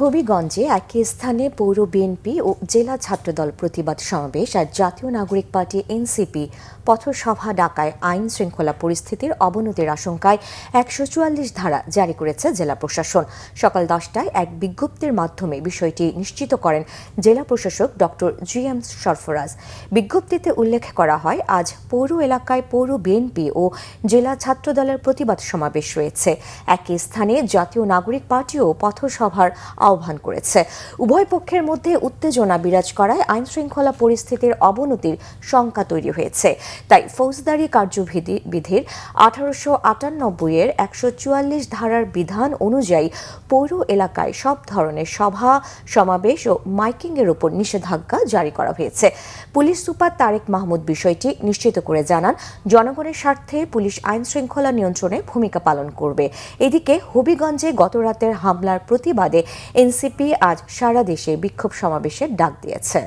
হবিগঞ্জে একই স্থানে পৌর বিএনপি ও জেলা ছাত্রদল প্রতিবাদ সমাবেশ আর জাতীয় নাগরিক পার্টি এনসিপি পথসভা ডাকায় আইন শৃঙ্খলা পরিস্থিতির অবনতির আশঙ্কায় ১৪৪ ধারা জারি করেছে জেলা প্রশাসন। সকাল ১০টায় এক বিজ্ঞপ্তির মাধ্যমে বিষয়টি নিশ্চিত করেন জেলা প্রশাসক ডক্টর জি.এম. সরফরাজ। বিজ্ঞপ্তিতে উল্লেখ করা হয়, আজ পৌর এলাকায় পৌর বিএনপি ও জেলা ছাত্রদলের প্রতিবাদ সমাবেশ রয়েছে। একই স্থানে জাতীয় নাগরিক পার্টিও পথসভার আহ্বান করেছে। উভয় পক্ষের মধ্যে উত্তেজনা বিরাজ করায় আইন শৃঙ্খলা পরিস্থিতির অবনতির শঙ্কা তৈরি হয়েছে। তাই ফৌজদারি কার্যবিধির ১৮৯৮ এর ১৪৪ ধারার বিধান অনুযায়ী পৌর এলাকায় সব ধরনের সভা সমাবেশ ও মাইকিং এর উপর নিষেধাজ্ঞা জারি করা হয়েছে। পুলিশ সুপার তারেক মাহমুদ বিষয়টি নিশ্চিত করে জানান, জনগণের স্বার্থে পুলিশ আইন শৃঙ্খলা নিয়ন্ত্রণে ভূমিকা পালন করবে। এদিকে হবিগঞ্জে গতরাতের হামলার প্রতিবাদে এনসিপি আজ সারা দেশে বিক্ষোভ সমাবেশের ডাক দিয়েছে।